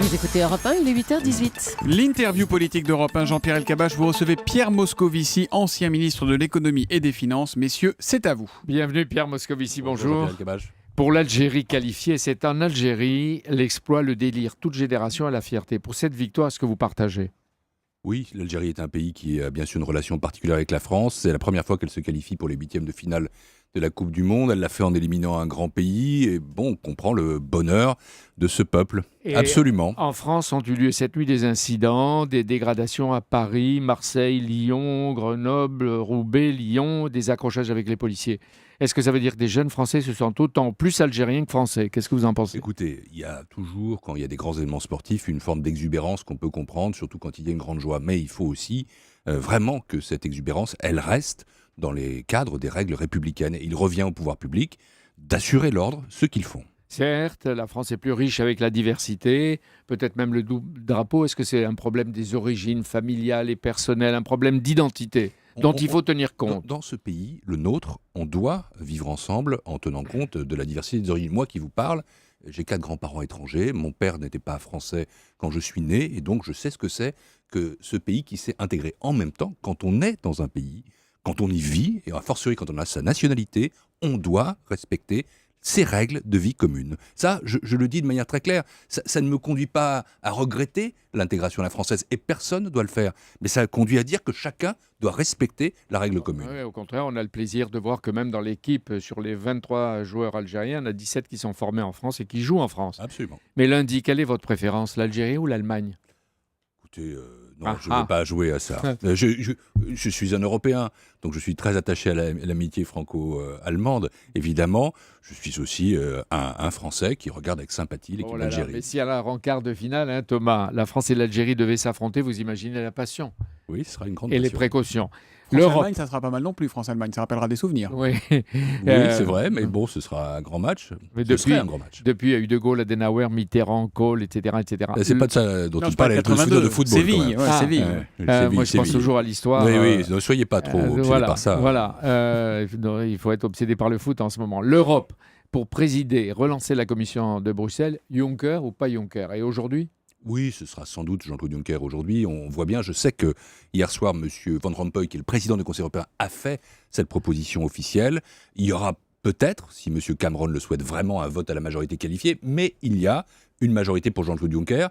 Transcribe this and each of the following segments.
Vous écoutez Europe 1, il est 8h18. L'interview politique d'Europe 1, Jean-Pierre Elkabbach, vous recevez Pierre Moscovici, ancien ministre de l'économie et des finances. Messieurs, c'est à vous. Bienvenue Pierre Moscovici, bonjour. Jean-Pierre Pour l'Algérie qualifiée, c'est en Algérie l'exploit, le délire, toute génération a la fierté. Pour cette victoire, est-ce que vous partagez ? Oui, l'Algérie est un pays qui a bien sûr une relation particulière avec la France. C'est la première fois qu'elle se qualifie pour les huitièmes de finale de la Coupe du Monde. Elle l'a fait en éliminant un grand pays. Et bon, on comprend le bonheur de ce peuple. Et absolument. En France ont eu lieu cette nuit des incidents, des dégradations à Paris, Marseille, Lyon, Grenoble, Roubaix, Lyon, des accrochages avec les policiers. Est-ce que ça veut dire que des jeunes Français se sentent autant plus algériens que français ? Qu'est-ce que vous en pensez ? Écoutez, il y a toujours, quand il y a des grands événements sportifs, une forme d'exubérance qu'on peut comprendre, surtout quand il y a une grande joie. Mais il faut aussi vraiment que cette exubérance, elle reste dans les cadres des règles républicaines. Et il revient au pouvoir public d'assurer l'ordre, ce qu'ils font. Certes, la France est plus riche avec la diversité, peut-être même le double drapeau. Est-ce que c'est un problème des origines familiales et personnelles, un problème d'identité dont il faut tenir compte ? Dans ce pays, le nôtre, on doit vivre ensemble en tenant compte de la diversité des origines. Moi qui vous parle, j'ai 4 grands-parents étrangers, mon père n'était pas français quand je suis né, et donc je sais ce que c'est que ce pays qui s'est intégré. En même temps, quand on est dans un pays, quand on y vit, et a fortiori quand on a sa nationalité, on doit respecter ces règles de vie commune. Ça, je le dis de manière très claire, ça ne me conduit pas à regretter l'intégration à la française, et personne ne doit le faire. Mais ça conduit à dire que chacun doit respecter la règle commune. Oui, au contraire, on a le plaisir de voir que même dans l'équipe, sur les 23 joueurs algériens, il y en a 17 qui sont formés en France et qui jouent en France. Absolument. Mais lundi, quelle est votre préférence, l'Algérie ou l'Allemagne ? Écoutez, non, je ne veux pas jouer à ça. Je suis un Européen, donc je suis très attaché à l'amitié franco-allemande. Évidemment, je suis aussi un Français qui regarde avec sympathie l'équipe d'Algérie. Mais si à la quart de finale, Thomas, la France et l'Algérie devaient s'affronter, vous imaginez la passion. Oui, ce sera une grande et passion. les précautions. France-Allemagne, ça sera pas mal non plus. France-Allemagne, ça rappellera des souvenirs. Oui, c'est vrai, mais bon, ce sera un grand match. Depuis, un grand match. Depuis, il y a eu De Gaulle, Adenauer, Mitterrand, Kohl, etc. C'est pas de ça dont tu parles, avec le souvenir de football. Séville, Séville. Moi, je pense toujours à l'histoire. Oui, ne soyez pas trop obsédés par ça. Voilà, il faut être obsédé par le foot en ce moment. L'Europe, pour présider, relancer la commission de Bruxelles, Juncker ou pas Juncker ? Et aujourd'hui ? Oui, ce sera sans doute Jean-Claude Juncker aujourd'hui. On voit bien, je sais que hier soir, M. Van Rompuy, qui est le président du Conseil européen, a fait cette proposition officielle. Il y aura peut-être, si M. Cameron le souhaite vraiment, un vote à la majorité qualifiée, mais il y a une majorité pour Jean-Claude Juncker.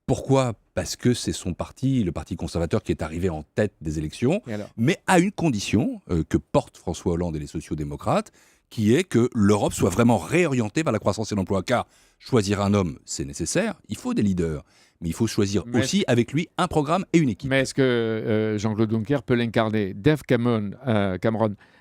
Pourquoi ? Parce que c'est son parti, le Parti conservateur, qui est arrivé en tête des élections, mais à une condition que portent François Hollande et les sociaux-démocrates, qui est que l'Europe soit vraiment réorientée vers la croissance et l'emploi. Car choisir un homme, c'est nécessaire, il faut des leaders, mais il faut choisir aussi avec lui un programme et une équipe. Mais est-ce que Jean-Claude Juncker peut l'incarner ? Dave Cameron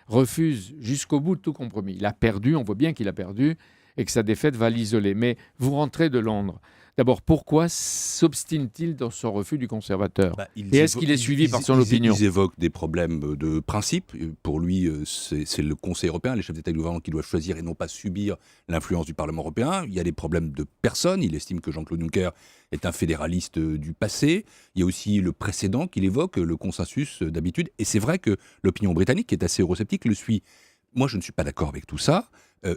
refuse jusqu'au bout de tout compromis. Il a perdu, on voit bien qu'il a perdu, et que sa défaite va l'isoler. Mais vous rentrez de Londres. D'abord, pourquoi s'obstine-t-il dans son refus du conservateur ? Et est-ce qu'il est suivi par son opinion ? Ils évoquent des problèmes de principe. Pour lui, c'est le Conseil européen, les chefs d'État et de gouvernement qui doivent choisir et non pas subir l'influence du Parlement européen. Il y a des problèmes de personnes. Il estime que Jean-Claude Juncker est un fédéraliste du passé. Il y a aussi le précédent qu'il évoque, le consensus d'habitude. Et c'est vrai que l'opinion britannique, qui est assez eurosceptique, le suit. Moi, je ne suis pas d'accord avec tout ça.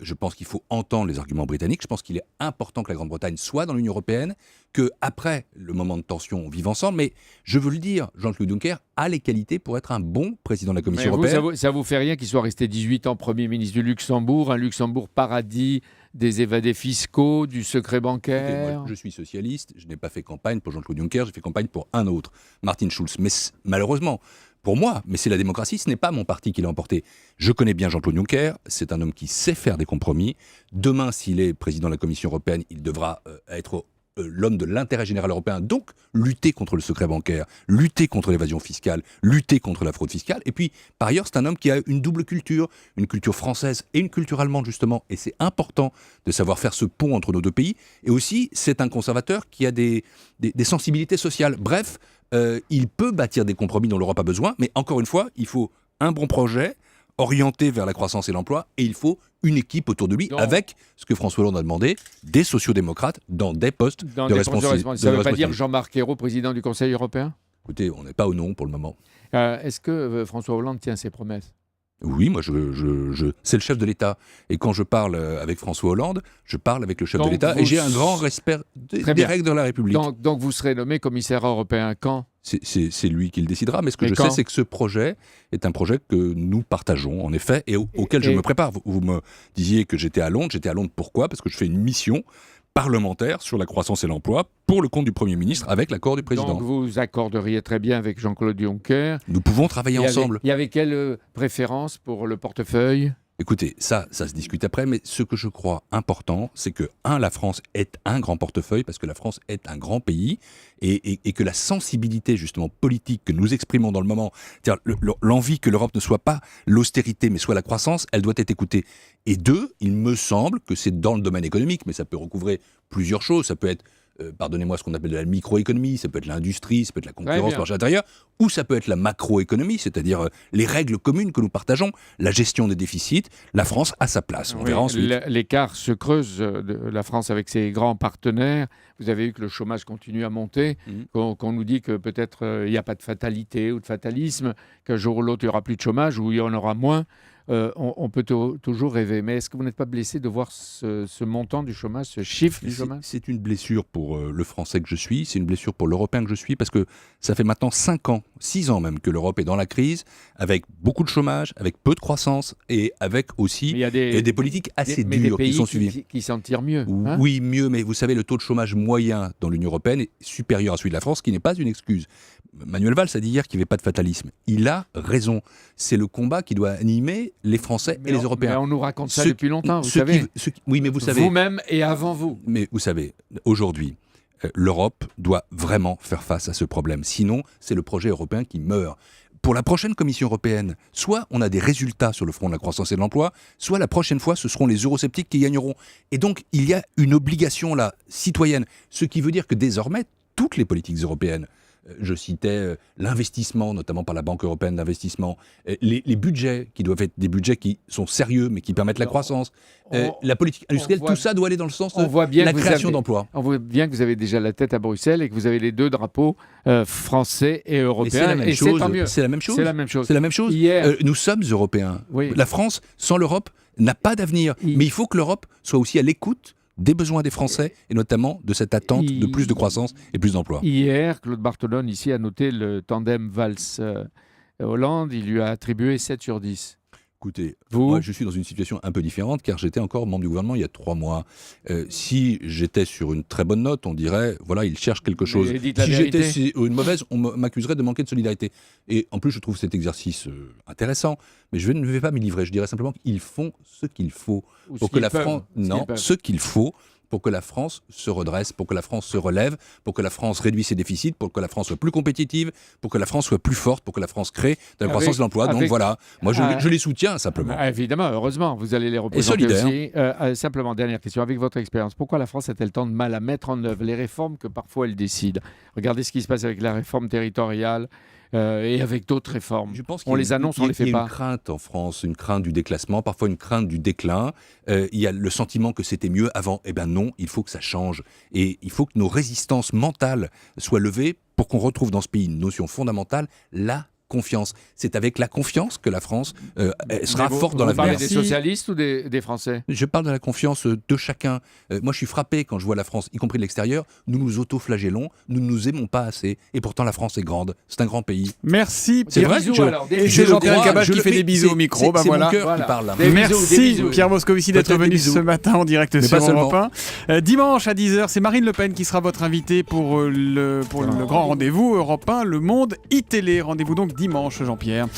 Je pense qu'il faut entendre les arguments britanniques. Je pense qu'il est important que la Grande-Bretagne soit dans l'Union européenne, qu'après le moment de tension, on vive ensemble. Mais je veux le dire, Jean-Claude Juncker a les qualités pour être un bon président de la Commission européenne. Ça vous fait rien qu'il soit resté 18 ans Premier ministre du Luxembourg, un Luxembourg paradis des évadés fiscaux, du secret bancaire ? Moi, je suis socialiste, je n'ai pas fait campagne pour Jean-Claude Juncker, j'ai fait campagne pour un autre, Martin Schulz. Mais malheureusement, pour moi, mais c'est la démocratie, ce n'est pas mon parti qui l'a emporté. Je connais bien Jean-Claude Juncker, c'est un homme qui sait faire des compromis. Demain, s'il est président de la Commission européenne, il devra être l'homme de l'intérêt général européen, donc lutter contre le secret bancaire, lutter contre l'évasion fiscale, lutter contre la fraude fiscale. Et puis, par ailleurs, c'est un homme qui a une double culture, une culture française et une culture allemande, justement. Et c'est important de savoir faire ce pont entre nos deux pays. Et aussi, c'est un conservateur qui a des sensibilités sociales. Bref, il peut bâtir des compromis dont l'Europe a besoin, mais encore une fois, il faut un bon projet, orienté vers la croissance et l'emploi, et il faut une équipe autour de lui, avec ce que François Hollande a demandé, des sociodémocrates dans des postes de responsabilité. Ça ne veut pas dire Jean-Marc Ayrault, président du Conseil européen ? Écoutez, on n'est pas au nom pour le moment. Est-ce que François Hollande tient ses promesses ? Oui, moi, c'est le chef de l'État. Et quand je parle avec François Hollande, je parle avec le chef de l'État et j'ai un grand respect des règles de la République. Donc vous serez nommé commissaire européen quand ? C'est lui qui le décidera, mais ce que Et je quand sais, c'est que ce projet est un projet que nous partageons, en effet, et auquel je me prépare. Vous me disiez que j'étais à Londres. J'étais à Londres pourquoi ? Parce que je fais une mission parlementaire sur la croissance et l'emploi pour le compte du Premier ministre avec l'accord du président. Donc vous accorderiez très bien avec Jean-Claude Juncker. Nous pouvons travailler ensemble. Il y avait quelle préférence pour le portefeuille ? Écoutez, ça se discute après, mais ce que je crois important, c'est que, la France est un grand portefeuille, parce que la France est un grand pays, et que la sensibilité, justement, politique que nous exprimons dans le moment, c'est-à-dire l'envie que l'Europe ne soit pas l'austérité, mais soit la croissance, elle doit être écoutée. Et deux, il me semble que c'est dans le domaine économique, mais ça peut recouvrer plusieurs choses, ça peut être pardonnez-moi, ce qu'on appelle de la microéconomie, ça peut être l'industrie, ça peut être la concurrence, le marché intérieur, ou ça peut être la macroéconomie, c'est-à-dire les règles communes que nous partageons, la gestion des déficits. La France a sa place, on verra ensuite. L'écart se creuse de la France avec ses grands partenaires. Vous avez vu que le chômage continue à monter, qu'on nous dit que peut-être il n'y a pas de fatalité ou de fatalisme, qu'un jour ou l'autre il n'y aura plus de chômage ou il y en aura moins. On peut toujours rêver, mais est-ce que vous n'êtes pas blessé de voir ce montant du chômage, ce chiffre du chômage ? C'est une blessure pour le Français que je suis, c'est une blessure pour l'Européen que je suis, parce que ça fait maintenant 5 ans, 6 ans même, que l'Europe est dans la crise, avec beaucoup de chômage, avec peu de croissance, et avec aussi des politiques assez dures qui sont suivies. Qui s'en tirent mieux. Hein ? Oui, mieux, mais vous savez, le taux de chômage moyen dans l'Union européenne est supérieur à celui de la France, ce qui n'est pas une excuse. Manuel Valls a dit hier qu'il n'y avait pas de fatalisme. Il a raison. C'est le combat qui doit animer les Français et les Européens. Mais on nous raconte ça depuis longtemps, vous savez. Oui, mais vous savez. Vous-même et avant vous. Mais vous savez, aujourd'hui, l'Europe doit vraiment faire face à ce problème. Sinon, c'est le projet européen qui meurt. Pour la prochaine Commission européenne, soit on a des résultats sur le front de la croissance et de l'emploi, soit la prochaine fois, ce seront les eurosceptiques qui gagneront. Et donc, il y a une obligation là, citoyenne. Ce qui veut dire que désormais, toutes les politiques européennes, je citais l'investissement, notamment par la Banque européenne d'investissement, les budgets qui doivent être des budgets qui sont sérieux mais qui permettent la croissance, la politique industrielle, tout ça doit aller dans le sens de la création d'emplois. On voit bien que vous avez déjà la tête à Bruxelles et que vous avez les deux drapeaux français et européens. Et c'est tant mieux. C'est la même chose. C'est la même chose. Hier, nous sommes européens. Oui. La France, sans l'Europe, n'a pas d'avenir. Mais il faut que l'Europe soit aussi à l'écoute des besoins des Français, et notamment de cette attente de plus de croissance et plus d'emplois. Hier, Claude Barthelone, ici, a noté le tandem Valls-Hollande. Il lui a attribué 7 sur 10. Écoutez, moi, je suis dans une situation un peu différente, car j'étais encore membre du gouvernement il y a 3 mois. Si j'étais sur une très bonne note, on dirait, voilà, il cherche quelque chose. Si j'étais sur une mauvaise, on m'accuserait de manquer de solidarité. Et en plus, je trouve cet exercice intéressant, mais je ne vais pas m'y livrer. Je dirais simplement qu'ils font ce qu'il faut pour que la France... Non, ce qu'il faut pour que la France se redresse, pour que la France se relève, pour que la France réduise ses déficits, pour que la France soit plus compétitive, pour que la France soit plus forte, pour que la France crée de la croissance et de l'emploi. Donc voilà, moi je les soutiens simplement. Évidemment, heureusement, vous allez les représenter aussi. Simplement, dernière question, avec votre expérience, pourquoi la France a-t-elle tant de mal à mettre en œuvre les réformes que parfois elle décide ? Regardez ce qui se passe avec la réforme territoriale, et avec d'autres réformes. On les annonce, on les fait pas. Il y a une crainte en France, une crainte du déclassement, parfois une crainte du déclin. Il y a le sentiment que c'était mieux avant. Eh bien non, il faut que ça change. Et il faut que nos résistances mentales soient levées pour qu'on retrouve dans ce pays une notion fondamentale, la confiance. C'est avec la confiance que la France sera forte dans l'avenir. Vous parlez des socialistes ou des Français ? Je parle de la confiance de chacun. Moi, je suis frappé quand je vois la France, y compris de l'extérieur. Nous nous auto-flagellons, nous ne nous aimons pas assez. Et pourtant, la France est grande. C'est un grand pays. Merci. C'est vrai. Et c'est Jean-Pierre Elkabbach qui fait des bisous au micro. C'est mon cœur qui parle là. Merci Pierre Moscovici d'être venu ce matin en direct sur Europe 1. Dimanche à 10h, c'est Marine Le Pen qui sera votre invitée pour le grand rendez-vous Europe 1, Le Monde iTélé. Rendez-vous donc dimanche, Jean-Pierre.